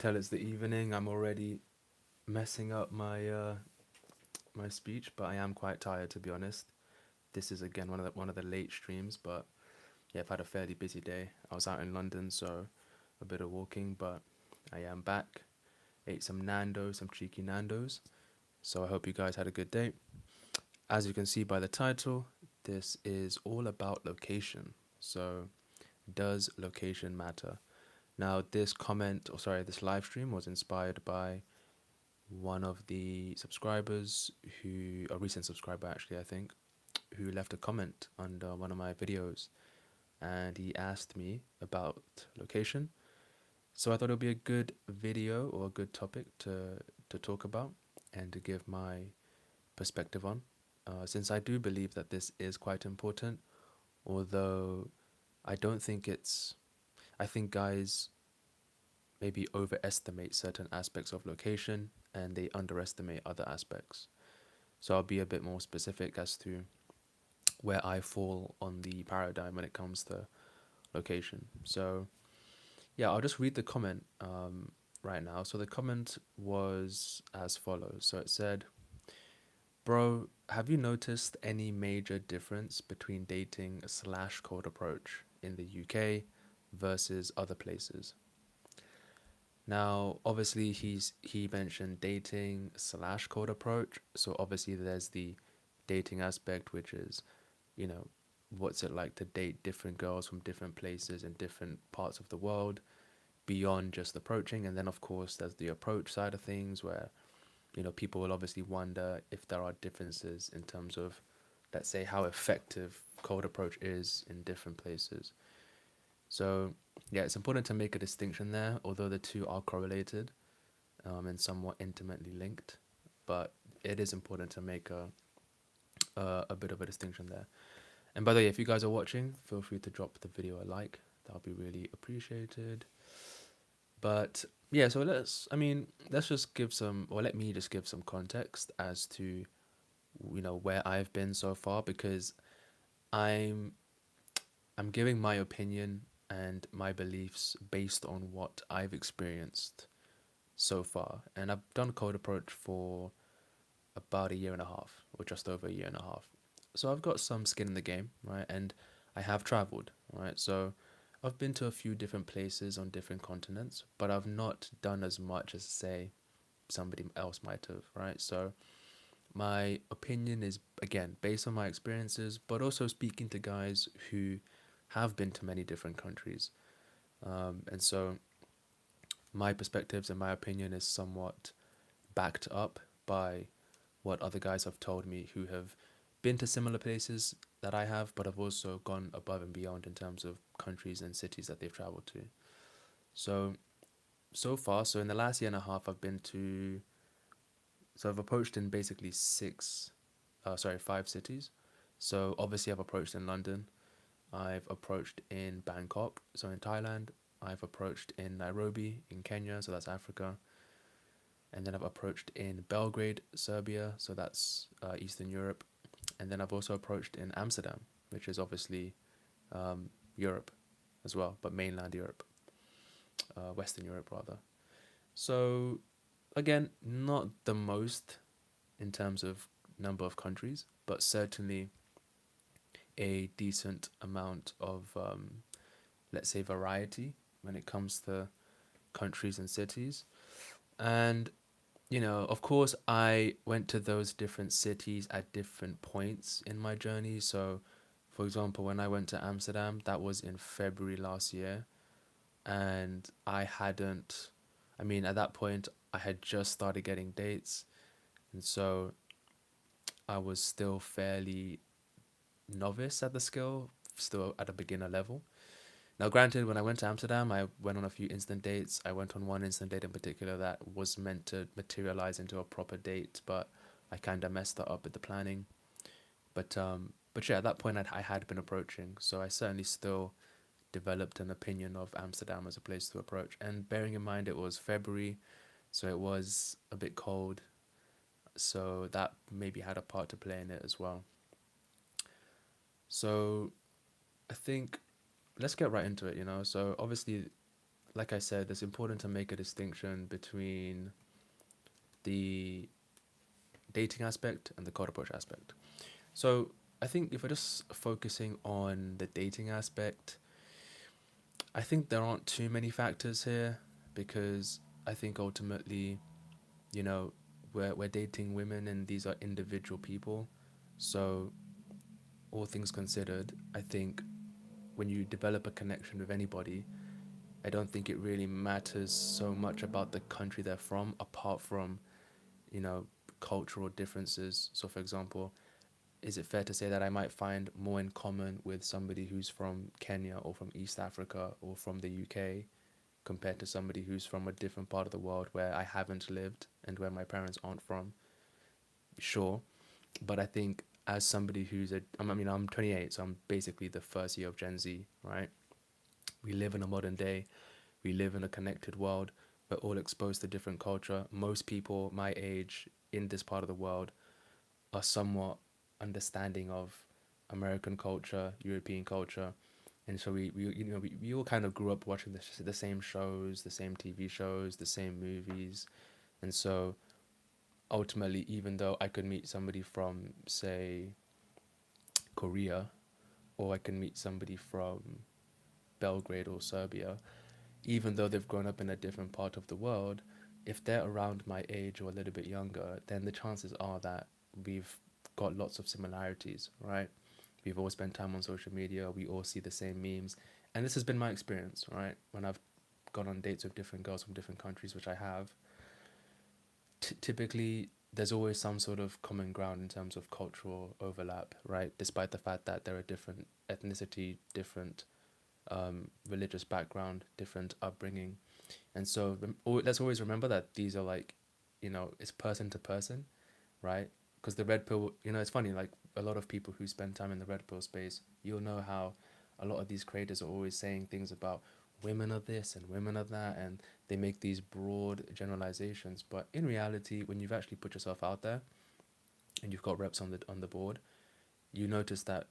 tell it's the evening. I'm already messing up my speech, but I am quite tired to be honest. This is again one of the late streams, but yeah, I've had a fairly busy day. I was out in London, so a bit of walking, but I am back. Ate some Nando's, some cheeky Nando's. So I hope you guys had a good day. As you can see by the title, this is all about location. So, does location matter? Now, this comment, or sorry, this live stream was inspired by one of the subscribers who, a recent subscriber actually, I think, who left a comment under one of my videos and he asked me about location. So I thought it would be a good video or a good topic to talk about and to give my perspective on. Since I do believe that this is quite important, although I don't think it's, I think guys maybe overestimate certain aspects of location and they underestimate other aspects. So I'll be a bit more specific as to where I fall on the paradigm when it comes to location. So yeah, I'll just read the comment right now. So the comment was as follows. So it said, "Bro, have you noticed any major difference between dating slash cold approach in the UK versus other places?" Now, obviously, he mentioned dating slash cold approach. So obviously, there's the dating aspect, which is, you know, what's it like to date different girls from different places in different parts of the world beyond just approaching. And then, of course, there's the approach side of things where, people will obviously wonder if there are differences in terms of, let's say, how effective cold approach is in different places. So, yeah, it's important to make a distinction there, although the two are correlated and somewhat intimately linked. But it is important to make a bit of a distinction there. And by the way, if you guys are watching, feel free to drop the video a like. That'll be really appreciated. But yeah, so let's just give some, or let me just give some context as to, where I've been so far because I'm I'm giving my opinion and my beliefs based on what I've experienced so far. And I've done cold approach for about a year and a half, or just over a year and a half. So I've got some skin in the game, right? And I have traveled, right? So I've been to a few different places on different continents, but I've not done as much as, say, somebody else might have, right? So my opinion is, again, based on my experiences, but also speaking to guys who have been to many different countries. And so my perspectives and my opinion is somewhat backed up by what other guys have told me who have been to similar places that I have, but have also gone above and beyond in terms of countries and cities that they've traveled to. So, so far, so in the last year and a half, I've approached in basically five cities. So obviously I've approached in London, I've approached in Bangkok, so in Thailand, I've approached in Nairobi, in Kenya, so that's Africa, and then I've approached in Belgrade, Serbia, so that's Eastern Europe, and then I've also approached in Amsterdam, which is obviously Europe as well, but mainland Europe, Western Europe rather. So again, not the most in terms of number of countries, but certainly a decent amount of, let's say, variety when it comes to countries and cities. And, of course, I went to those different cities at different points in my journey. So, for example, when I went to Amsterdam, that was in February last year. And at that point, I had just started getting dates. And so I was still fairly novice at the skill, still at a beginner level. Now, granted, when I went to Amsterdam, I went on a few instant dates. I went on one instant date in particular that was meant to materialize into a proper date, but I kind of messed that up with the planning. But yeah, at that point, I had been approaching, so I certainly still developed an opinion of Amsterdam as a place to approach. And bearing in mind it was February, so it was a bit cold, so that maybe had a part to play in it as well. So I think let's get right into it. So obviously like I said, it's important to make a distinction between the dating aspect and the cold approach aspect. So I think if we're just focusing on the dating aspect, I think there aren't too many factors here because I think ultimately, you know, we're dating women and these are individual people. So all things considered, I think when you develop a connection with anybody, I don't think it really matters so much about the country they're from, apart from, you know, cultural differences. So, for example, is it fair to say that I might find more in common with somebody who's from Kenya or from East Africa or from the UK compared to somebody who's from a different part of the world where I haven't lived and where my parents aren't from? Sure. But I think as somebody I mean, I'm 28, so I'm basically the first year of Gen Z, right? We live in a modern day. We live in a connected world. We're all exposed to different culture. Most people my age in this part of the world are somewhat understanding of American culture, European culture. And so we all kind of grew up watching the same shows, the same TV shows, the same movies. And so ultimately, even though I could meet somebody from, say, Korea, or I can meet somebody from Belgrade or Serbia, even though they've grown up in a different part of the world, if they're around my age or a little bit younger, then the chances are that we've got lots of similarities, right? We've all spent time on social media, we all see the same memes. And this has been my experience, right? When I've gone on dates with different girls from different countries, which I have, typically there's always some sort of common ground in terms of cultural overlap, right? Despite the fact that there are different ethnicity, different religious background, different upbringing. And so let's always remember that these are like, it's person to person, right? Because the red pill, it's funny, like a lot of people who spend time in the red pill space, you'll know how a lot of these creators are always saying things about women are this and women are that, and they make these broad generalizations. But in reality, when you've actually put yourself out there and you've got reps on the board, you notice that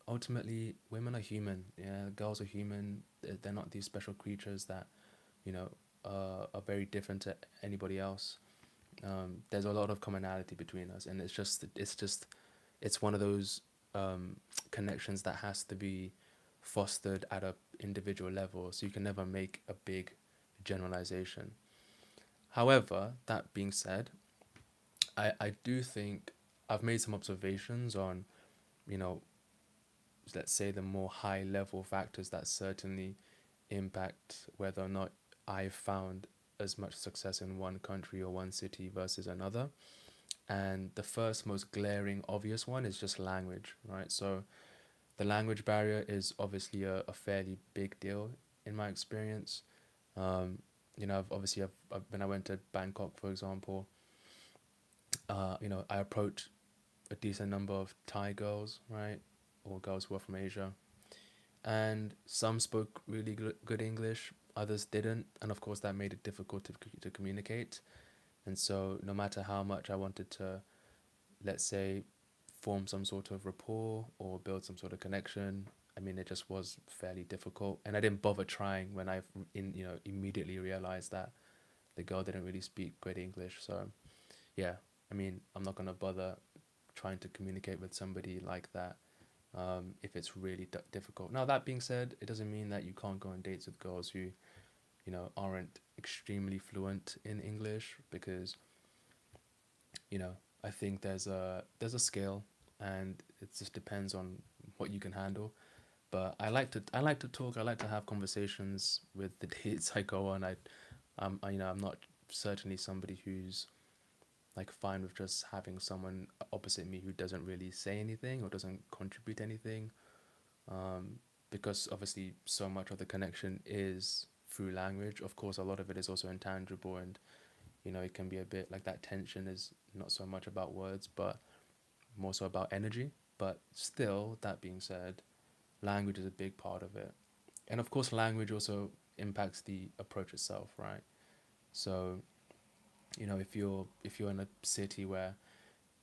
ultimately women are human. Yeah, girls are human. They're not these special creatures that you know are very different to anybody else. There's a lot of commonality between us, and it's one of those connections that has to be fostered at a individual level. So you can never make a big generalization. However, that being said, I do think I've made some observations on, you know, let's say the more high level factors that certainly impact whether or not I've found as much success in one country or one city versus another. And the first most glaring obvious one is just language, right? So the language barrier is obviously a fairly big deal in my experience. Um, when I went to Bangkok, for example, I approached a decent number of Thai girls, right? Or girls who are from Asia. And some spoke really good English, others didn't. And of course, that made it difficult to communicate. And so, no matter how much I wanted to, let's say, form some sort of rapport or build some sort of connection, I mean, it just was fairly difficult. And I didn't bother trying when immediately realized that the girl didn't really speak great English. So, yeah, I mean, I'm not going to bother trying to communicate with somebody like that if it's really difficult. Now, that being said, it doesn't mean that you can't go on dates with girls who, aren't extremely fluent in English because, you know, I think there's a scale and it just depends on what you can handle. But I like to talk. I like to have conversations with the dates I go on. I'm not certainly somebody who's like fine with just having someone opposite me who doesn't really say anything or doesn't contribute anything. Because obviously so much of the connection is through language. Of course, a lot of it is also intangible, and it can be a bit like that tension is not so much about words, but more so about energy. But still, that being said, language is a big part of it, and of course, language also impacts the approach itself, right? So, if you're in a city where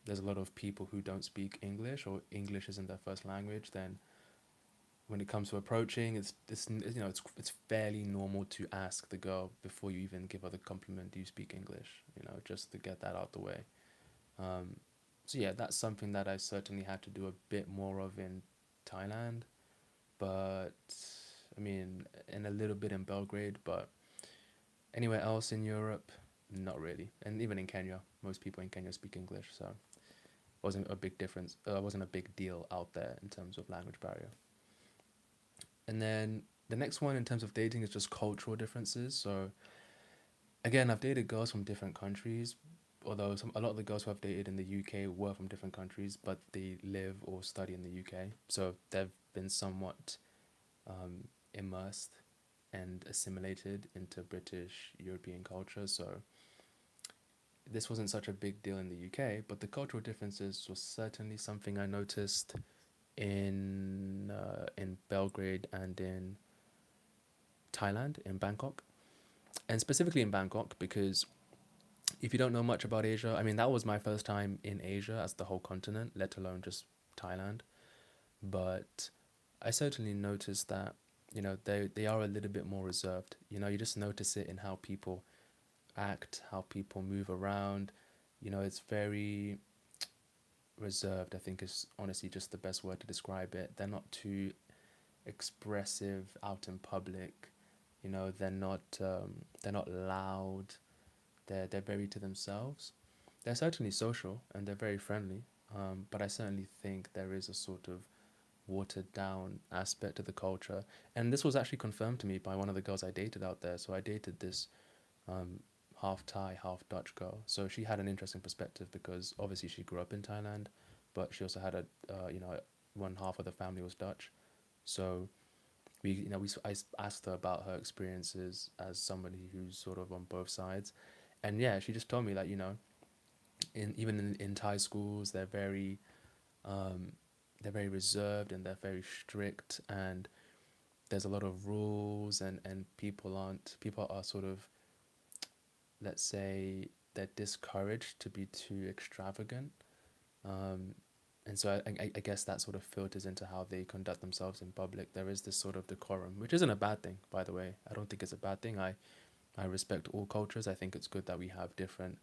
there's a lot of people who don't speak English or English isn't their first language, then when it comes to approaching, it's fairly normal to ask the girl before you even give her the compliment, do you speak English? Just to get that out the way. Um, so yeah, that's something that I certainly had to do a bit more of in Thailand, but I mean, and a little bit in Belgrade, but anywhere else in Europe, not really. And even in Kenya, most people in Kenya speak English, so it wasn't a big difference. Wasn't a big deal out there in terms of language barrier. And then the next one in terms of dating is just cultural differences. So again, I've dated girls from different countries, although a lot of the girls who I've dated in the UK were from different countries, but they live or study in the UK. So they've been somewhat immersed and assimilated into British European culture. So this wasn't such a big deal in the UK, but the cultural differences was certainly something I noticed in Belgrade and in Thailand, in Bangkok, and specifically in Bangkok because if you don't know much about Asia, I mean that was my first time in Asia as the whole continent, let alone just Thailand. But I certainly noticed that they are a little bit more reserved. You just notice it in how people act, how people move around. It's very reserved. I think is honestly just the best word to describe it. They're not too expressive out in public. They're not loud. They're very to themselves. They're certainly social and they're very friendly. But I certainly think there is a sort of watered down aspect to the culture. And this was actually confirmed to me by one of the girls I dated out there. So I dated this um, half Thai, half Dutch girl. So she had an interesting perspective because obviously she grew up in Thailand, but she also had one half of the family was Dutch. So I asked her about her experiences as somebody who's sort of on both sides, and yeah, she just told me that in Thai schools um, they're very reserved and they're very strict, and there's a lot of rules, and people are sort of, let's say, they're discouraged to be too extravagant. Um, and so I guess that sort of filters into how they conduct themselves in public. There is this sort of decorum, which isn't a bad thing, by the way. I don't think it's a bad thing. I respect all cultures. I think it's good that we have different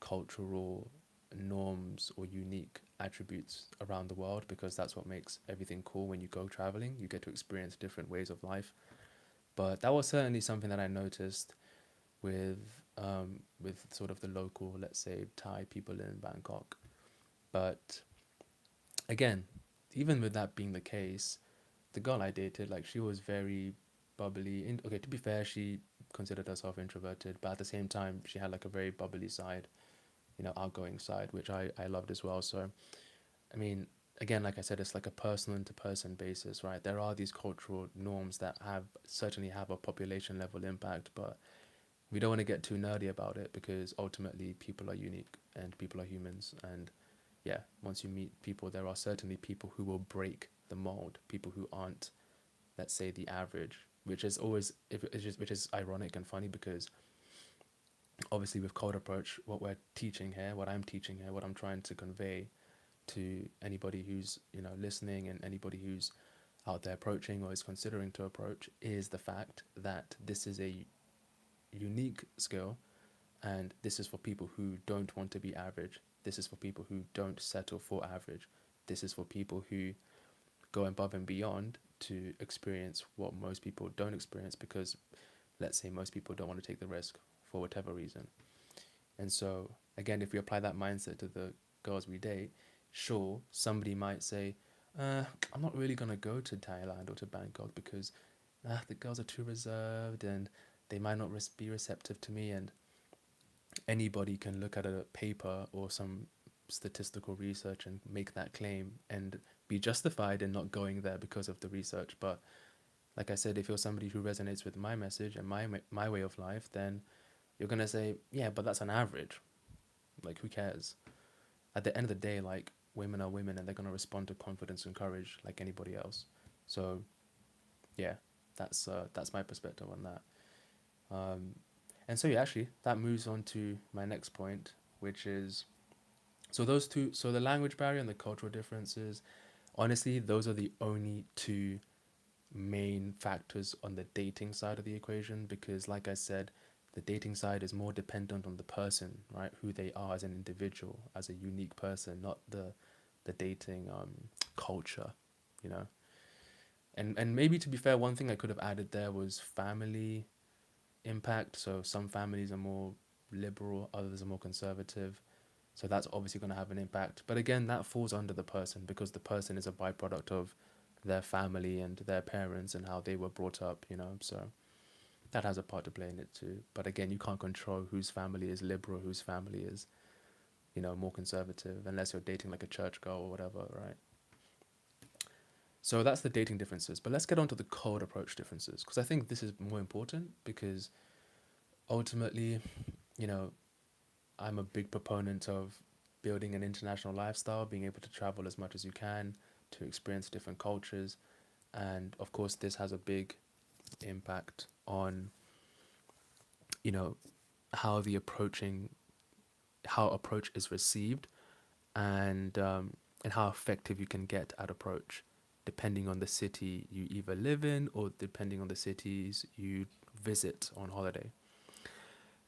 cultural norms or unique attributes around the world because that's what makes everything cool when you go traveling. You get to experience different ways of life. But that was certainly something that I noticed with with sort of the local, let's say, Thai people in Bangkok. But again, even with that being the case, the girl I dated, like she was very bubbly. Okay, to be fair, she considered herself introverted, but at the same time, she had like a very bubbly side, outgoing side, which I loved as well. So, I mean, again, like I said, it's like a person to person basis, right? There are these cultural norms that certainly have a population level impact, but we don't want to get too nerdy about it because ultimately people are unique and people are humans. And yeah, once you meet people, there are certainly people who will break the mold, people who aren't, let's say, the average, which is always, which is ironic and funny because obviously with Code Approach, what we're teaching here, what I'm teaching here, what I'm trying to convey to anybody who's listening and anybody who's out there approaching or is considering to approach is the fact that this is a unique skill, and this is for people who don't want to be average. This is for people who don't settle for average. This is for people who go above and beyond to experience what most people don't experience because, let's say, most people don't want to take the risk for whatever reason. And so, again, if we apply that mindset to the girls we date, sure, somebody might say, I'm not really going to go to Thailand or to Bangkok because the girls are too reserved and they might not be receptive to me. And anybody can look at a paper or some statistical research and make that claim and be justified in not going there because of the research. But like I said, if you're somebody who resonates with my message and my way of life, then you're gonna say, yeah, but that's an average. Like, who cares? At the end of the day, like, women are women and they're gonna respond to confidence and courage like anybody else. So yeah, that's my perspective on that. Um, and so yeah, actually, that moves on to my next point, which is so the language barrier and the cultural differences. Honestly, those are the only two main factors on the dating side of the equation because, like I said, the dating side is more dependent on the person, right? Who they are as an individual, as a unique person, not the dating culture, you know. And maybe to be fair, one thing I could have added there was family impact. So some families are more liberal, others are more conservative. So that's obviously going to have an impact. But again, that falls under the person because the person is a byproduct of their family and their parents and how they were brought up, you know. So that has a part to play in it too. But again, you can't control whose family is liberal, whose family is, you know, more conservative, unless you're dating like a church girl or whatever, right? So that's the dating differences. But let's get on to the cold approach differences because I think this is more important because ultimately, you know, I'm a big proponent of building an international lifestyle, being able to travel as much as you can to experience different cultures. And of course, this has a big impact on, you know, how the approaching, how approach is received and how effective you can get at approach depending on the city you either live in or depending on the cities you visit on holiday.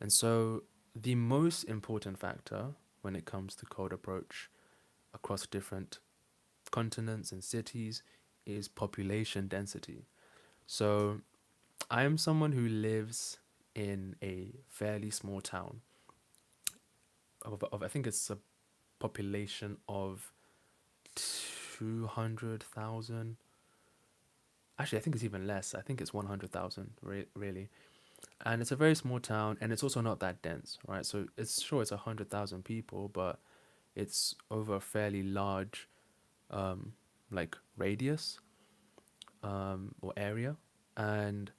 And so the most important factor when it comes to cold approach across different continents and cities is population density. So I am someone who lives in a fairly small town of I think it's a population of 200,000. Actually, I think it's even less. I think it's 100,000 really. And it's a very small town and it's also not that dense, right? So it's sure it's 100,000 people, but it's over a fairly large um, like radius or area. And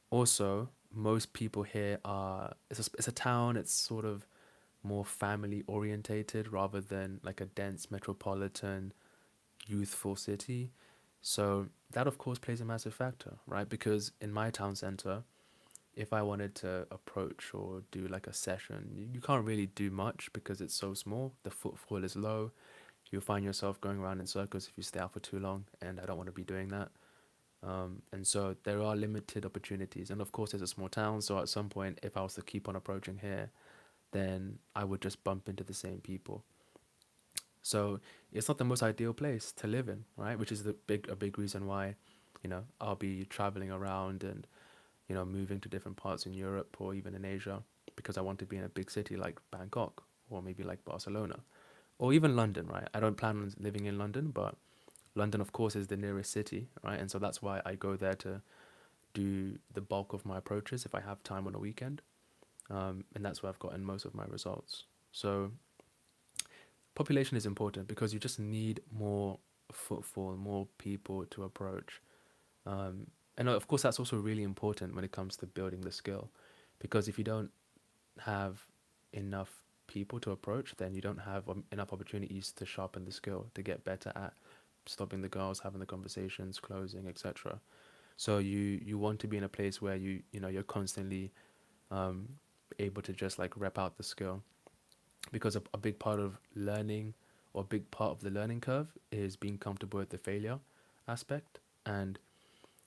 also, most people here are it's a town. It's sort of more family orientated rather than like a dense metropolitan youthful city. So that of course plays a massive factor, right? Because in my town center, if I wanted to approach or do like a session, you can't really do much because it's so small. The footfall is low. You'll find yourself going around in circles if you stay out for too long, and I don't want to be doing that. And so there are limited opportunities. And of course, it's a small town, so at some point, if I was to keep on approaching here, then I would just bump into the same people. So it's not the most ideal place to live in, right? Which is a big reason why, you know, I'll be traveling around and, you know, moving to different parts in Europe or even in Asia because I want to be in a big city like Bangkok or maybe like Barcelona or even London, right? I don't plan on living in London, but London, of course, is the nearest city, right? And so that's why I go there to do the bulk of my approaches if I have time on a weekend. And that's where I've gotten most of my results. So population is important because you just need more footfall, more people to approach. And of course, that's also really important when it comes to building the skill, because if you don't have enough people to approach, then you don't have enough opportunities to sharpen the skill, to get better at stopping the girls, having the conversations, closing, etc. So you want to be in a place where you know you're constantly um, able to just like rep out the skill because a big part of learning or a big part of the learning curve is being comfortable with the failure aspect. And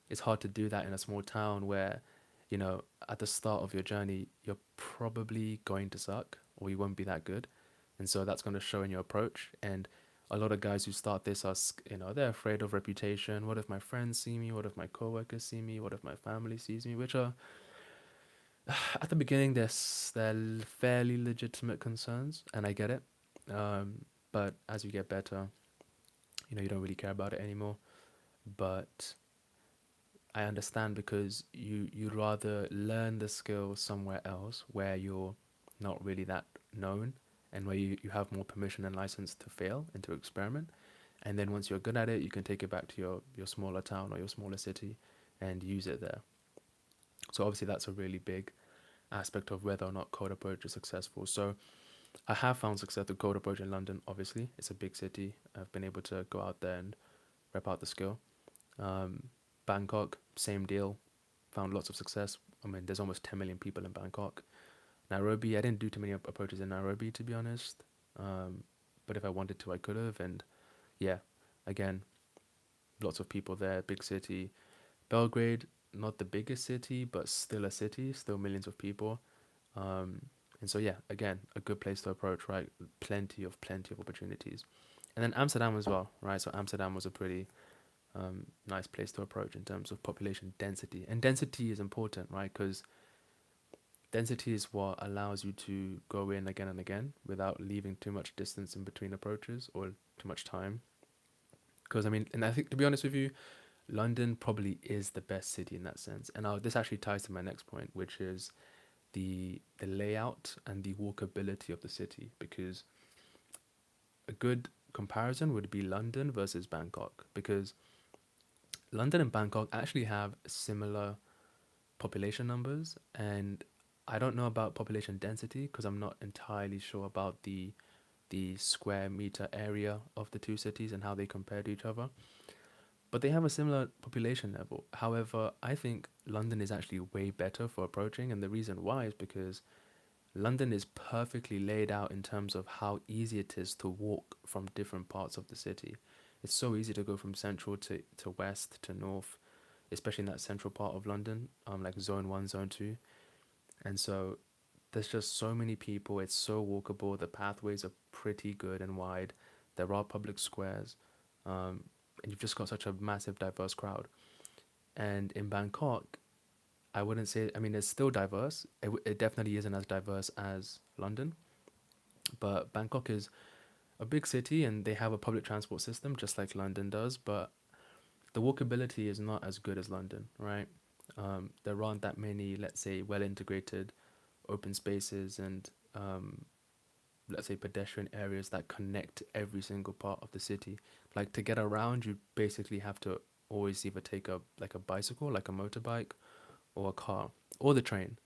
it's hard to do that in a small town where, you know, at the start of your journey, you're probably going to suck or you won't be that good. And so that's going to show in your approach. And a lot of guys who start this are, you know, they're afraid of reputation. What if my friends see me? What if my coworkers see me? What if my family sees me? Which are at the beginning, they're fairly legitimate concerns, and I get it. But as you get better, you know, you don't really care about it anymore. But I understand because you'd rather learn the skill somewhere else where you're not really that known and where you have more permission and license to fail and to experiment. And then once you're good at it, you can take it back to your smaller town or your smaller city and use it there. So obviously that's a really big aspect of whether or not code approach is successful. So I have found success with code approach in London. Obviously, it's a big city. I've been able to go out there and rep out the skill. Um, Bangkok, same deal. Found lots of success. I mean, there's almost 10 million people in Bangkok. Nairobi, I didn't do too many approaches in Nairobi, to be honest. But if I wanted to, I could have. And yeah, again, lots of people there, big city. Belgrade, not the biggest city, but still a city, still millions of people. Um, and so yeah, again, a good place to approach, right? Plenty of opportunities. And then Amsterdam as well, right? So Amsterdam was a pretty nice place to approach in terms of population density. And density is important, right? Because density is what allows you to go in again and again without leaving too much distance in between approaches or too much time. Because I mean, and I think to be honest with you, London probably is the best city in that sense. And this actually ties to my next point, which is the layout and the walkability of the city. Because a good comparison would be London versus Bangkok, because London and Bangkok actually have similar population numbers, and I don't know about population density because I'm not entirely sure about the square meter area of the two cities and how they compare to each other. But they have a similar population level. However, I think London is actually way better for approaching, and the reason why is because London is perfectly laid out in terms of how easy it is to walk from different parts of the city. It's so easy to go from central to west to north, especially in that central part of London, like zone one, zone two. And so there's just so many people. It's so walkable. The pathways are pretty good and wide. There are public squares, um, and you've just got such a massive, diverse crowd. And in Bangkok, I wouldn't say. I mean, it's still diverse. It definitely isn't as diverse as London, but Bangkok is a big city, and they have a public transport system just like London does. But the walkability is not as good as London, right? There aren't that many, let's say, well integrated open spaces and let's say pedestrian areas that connect every single part of the city. Like to get around, you basically have to always either take a like a bicycle, like a motorbike, or a car, or the train.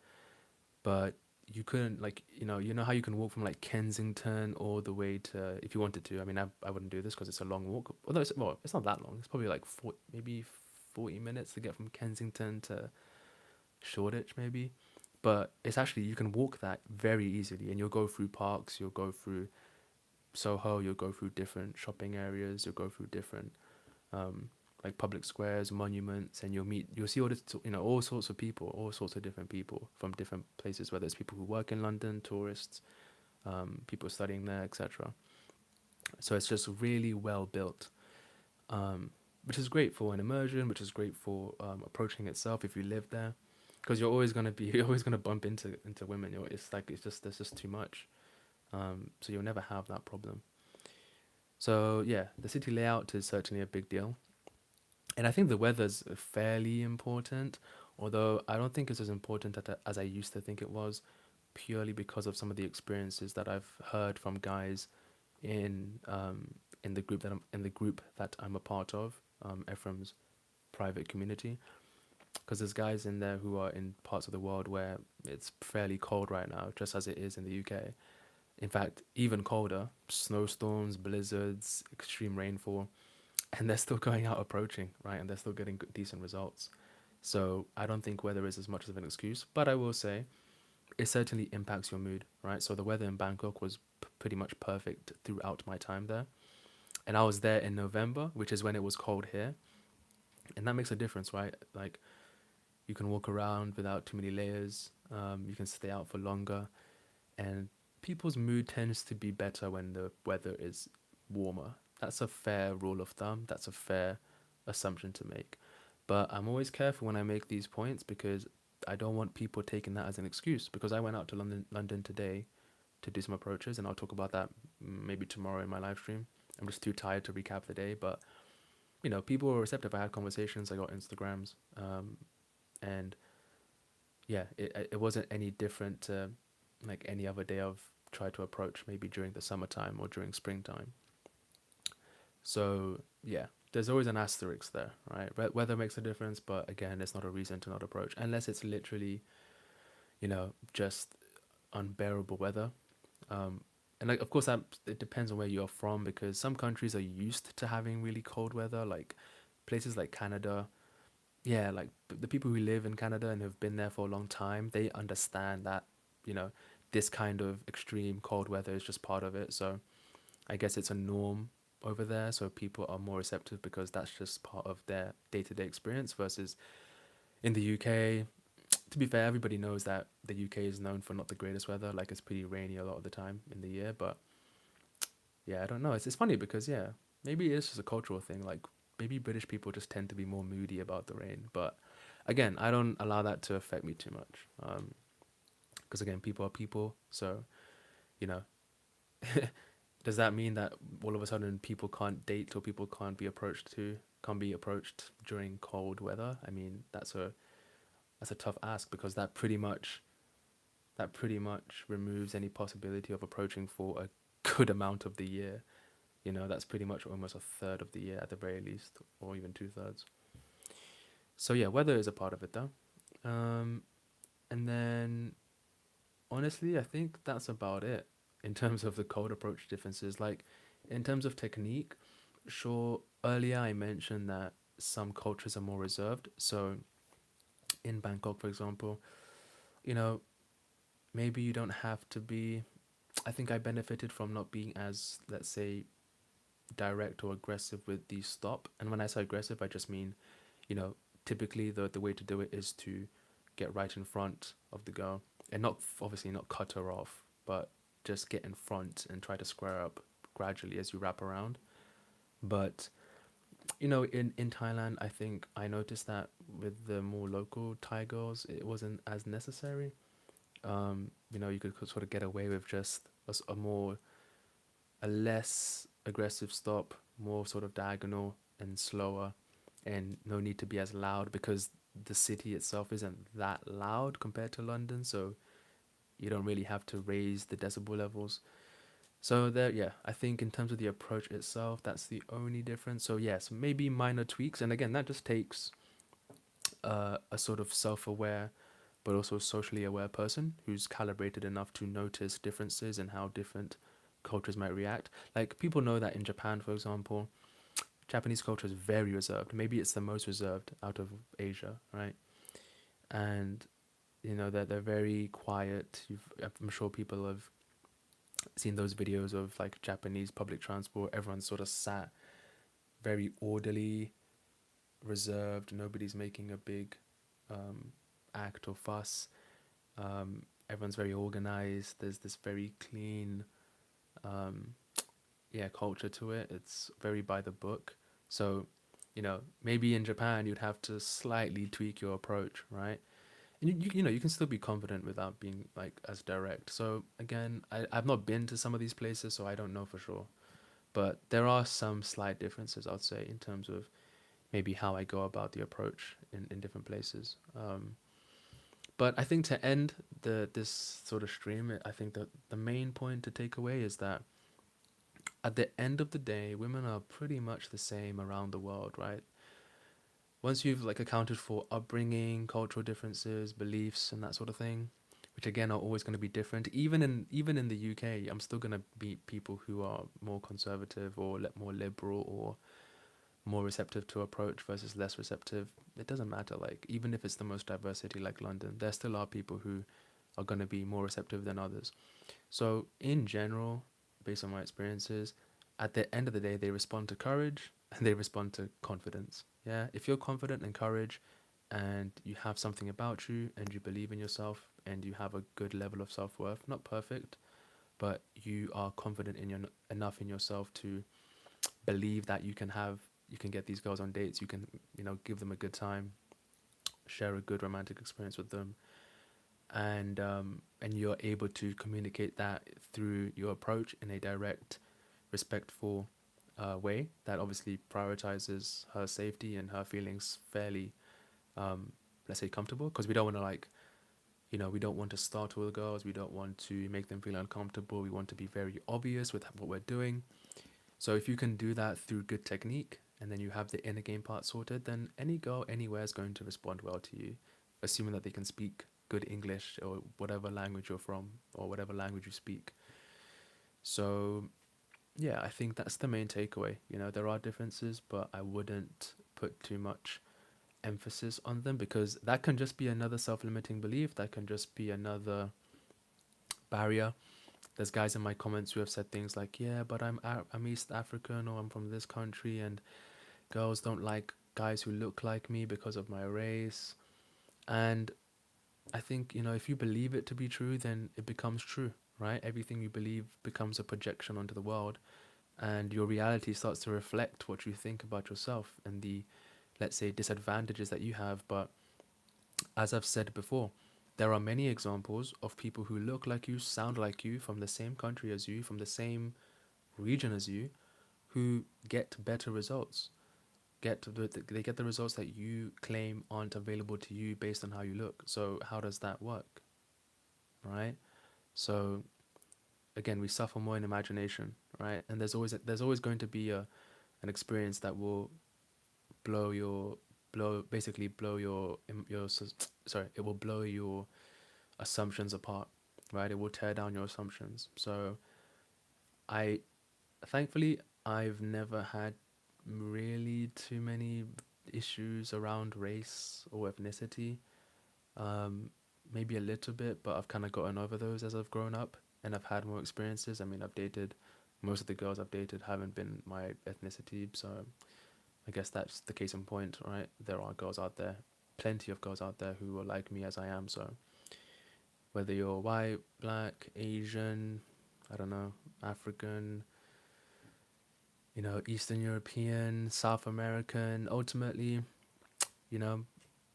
But you couldn't like you know how you can walk from like Kensington all the way to if you wanted to. I mean, I wouldn't do this because it's a long walk. Although it's not that long. It's probably like maybe 40 minutes to get from Kensington to Shoreditch, maybe. But it's actually you can walk that very easily, and you'll go through parks, you'll go through Soho, you'll go through different shopping areas, you'll go through different um, like public squares, monuments, and you'll see all this, all sorts of people, all sorts of different people from different places, whether it's people who work in London, tourists, people studying there, etc. So it's just really well built, which is great for an immersion, which is great for approaching itself if you live there, because you're always gonna be you're always gonna bump into women. It's like it's just there's just too much, so you'll never have that problem. So yeah, the city layout is certainly a big deal. And I think the weather's fairly important, although I don't think it's as important as I used to think it was, purely because of some of the experiences that I've heard from guys in the group that I'm a part of, Ephraim's private community. Because there's guys in there who are in parts of the world where it's fairly cold right now, just as it is in the UK. In fact, even colder, snowstorms, blizzards, extreme rainfall, and they're still going out approaching, right? And they're still getting decent results. So I don't think weather is as much of an excuse, but I will say it certainly impacts your mood, right? So the weather in Bangkok was pretty much perfect throughout my time there. And I was there in November, which is when it was cold here. And that makes a difference, right? Like you can walk around without too many layers, you can stay out for longer, and people's mood tends to be better when the weather is warmer. That's a fair rule of thumb. That's a fair assumption to make. But I'm always careful when I make these points because I don't want people taking that as an excuse. Because I went out to London today to do some approaches, and I'll talk about that maybe tomorrow in my live stream. I'm just too tired to recap the day, but people were receptive. I had conversations. I got Instagrams, and yeah, it wasn't any different to like any other day I've tried to approach, maybe during the summertime or during springtime. So yeah, there's always an asterisk there, right? Weather makes a difference, but again, it's not a reason to not approach unless it's literally, just unbearable weather. Um, and like, of course, it depends on where you're from because some countries are used to having really cold weather, like places like Canada. Yeah, like the people who live in Canada and have been there for a long time, they understand that, you know, this kind of extreme cold weather is just part of it. So I guess it's a norm over there, so people are more receptive because that's just part of their day-to-day experience versus in the UK. To be fair, everybody knows that the UK is known for not the greatest weather. Like it's pretty rainy a lot of the time in the year. But yeah, I don't know. It's funny because yeah, maybe it's just a cultural thing. Like maybe British people just tend to be more moody about the rain. But again, I don't allow that to affect me too much. Because again, people are people. So you know, does that mean that all of a sudden people can't date or people can't be approached during cold weather? I mean, that's a tough ask because that pretty much removes any possibility of approaching for a good amount of the year. You know, that's pretty much almost a third of the year at the very least, or even two-thirds. So yeah, weather is a part of it though. Um, and then honestly, I think that's about it in terms of the cold approach differences. Like in terms of technique, sure, earlier I mentioned that some cultures are more reserved. So in Bangkok, for example, you know, maybe you don't have to be. I think I benefited from not being as, let's say, direct or aggressive with the stop. And when I say aggressive, I just mean, you know, typically the way to do it is to get right in front of the girl and not obviously not cut her off, but just get in front and try to square up gradually as you wrap around. But you know, in Thailand, I think I noticed that with the more local Thai girls, it wasn't as necessary. You know, you could sort of get away with just a less aggressive stop, more sort of diagonal and slower, and no need to be as loud because the city itself isn't that loud compared to London, so you don't really have to raise the decibel levels. So there, yeah, I think in terms of the approach itself, that's the only difference. So yes, maybe minor tweaks, and again, that just takes a sort of self-aware but also socially aware person who's calibrated enough to notice differences and how different cultures might react. Like people know that in Japan, for example, Japanese culture is very reserved. Maybe it's the most reserved out of Asia, right? And you know they're very quiet. I'm sure people have seen those videos of like Japanese public transport. Everyone's sort of sat very orderly, reserved. Nobody's making a big um, act or fuss. Everyone's very organized. There's this very clean, um, yeah, culture to it. It's very by the book. So, you know, maybe in Japan you'd have to slightly tweak your approach, right? And you know, you can still be confident without being like as direct. So again, I've not been to some of these places, so I don't know for sure. But there are some slight differences, I'd say, in terms of maybe how I go about the approach in different places. But I think to end this sort of stream, I think that the main point to take away is that at the end of the day, women are pretty much the same around the world, right? Once you've like accounted for upbringing, cultural differences, beliefs, and that sort of thing, which again are always going to be different. Even in the UK, I'm still going to meet people who are more conservative or more liberal or more receptive to approach versus less receptive. It doesn't matter. Like even if it's the most diverse city like London, there still are people who are going to be more receptive than others. So in general, based on my experiences, at the end of the day, they respond to courage and they respond to confidence. Yeah, if you're confident and courage, and you have something about you, and you believe in yourself, and you have a good level of self worth, not perfect, but you are confident in enough in yourself to believe that you can get these girls on dates, you can give them a good time, share a good romantic experience with them, and you're able to communicate that through your approach in a direct, respectful way that obviously prioritizes her safety and her feelings fairly, let's say, comfortable, because we don't want to we don't want to startle the girls, we don't want to make them feel uncomfortable, we want to be very obvious with what we're doing. So if you can do that through good technique and then you have the inner game part sorted, then any girl anywhere is going to respond well to you, assuming that they can speak good English or whatever language you're from or whatever language you speak. So yeah, I think that's the main takeaway. You know, there are differences, but I wouldn't put too much emphasis on them because that can just be another self-limiting belief. That can just be another barrier there's guys in my comments who have said things like, "Yeah, but I'm East African or I'm from this country, and girls don't like guys who look like me because of my race." And I think, if you believe it to be true, then it becomes true, right? Everything you believe becomes a projection onto the world, and your reality starts to reflect what you think about yourself and the, let's say, disadvantages that you have. But as I've said before, there are many examples of people who look like you, sound like you, from the same country as you, from the same region as you, who get better results. They get the results that you claim aren't available to you based on how you look. So how does that work, right? So again, we suffer more in imagination, right? And there's always going to be an experience that will blow your blow your sorry, it will blow your assumptions apart, right? It will tear down your assumptions. So I thankfully I've never had really too many issues around race or ethnicity. Um, Maybe a little bit, but I've kind of gotten over those as I've grown up and I've had more experiences. I mean, I've dated most of the girls I've dated haven't been my ethnicity, so I guess that's the case in point, right? There are girls out there, plenty of girls out there who are like me as I am. So whether you're white, black, Asian, I don't know, African, Eastern European, South American, ultimately, you know,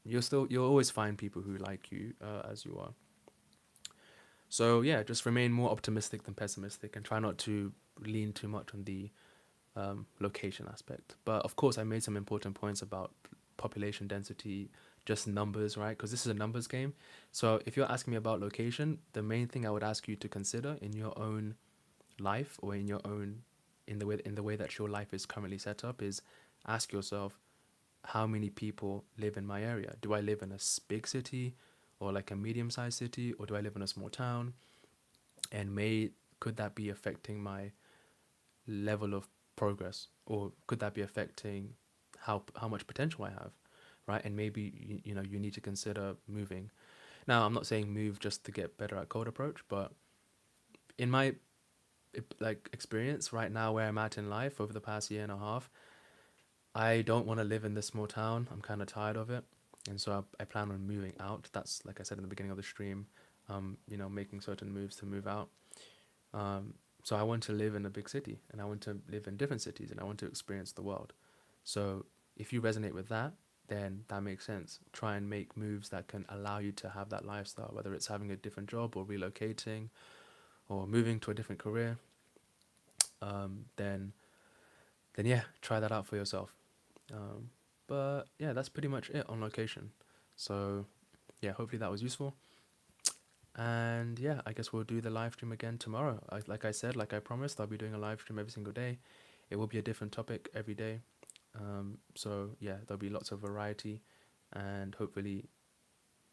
you'll always find people who like you as you are. So yeah, just remain more optimistic than pessimistic and try not to lean too much on the location aspect. But of course, I made some important points about population density, just numbers, right? Because this is a numbers game. So if you're asking me about location, the main thing I would ask you to consider in your own life or in the way that your life is currently set up is ask yourself, how many people live in my area? Do I live in a big city or like a medium-sized city, or do I live in a small town? And could that be affecting my level of progress, or could that be affecting how much potential I have, right? And maybe you need to consider moving. Now, I'm not saying move just to get better at cold approach, but in my like experience right now where I'm at in life over the past year and a half, I don't want to live in this small town. I'm kind of tired of it, and so I plan on moving out. That's like I said in the beginning of the stream, making certain moves to move out. So I want to live in a big city, and I want to live in different cities, and I want to experience the world. So if you resonate with that, then that makes sense. Try and make moves that can allow you to have that lifestyle, whether it's having a different job or relocating or moving to a different career. Then yeah, try that out for yourself. Um, but yeah, that's pretty much it on location. So yeah, hopefully that was useful. And yeah, I guess we'll do the live stream again tomorrow. Like I said, like I promised, I'll be doing a live stream every single day. It will be a different topic every day. So yeah, there'll be lots of variety, and hopefully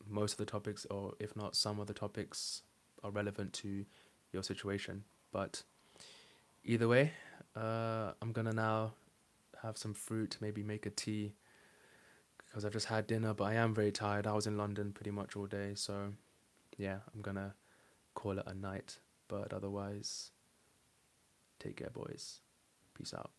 most of the topics, or if not some of the topics, are relevant to your situation. But either way, I'm gonna now have some fruit, maybe make a tea, because I've just had dinner, but I am very tired. I was in London pretty much all day, so yeah, I'm gonna call it a night. But otherwise, take care, boys. Peace out.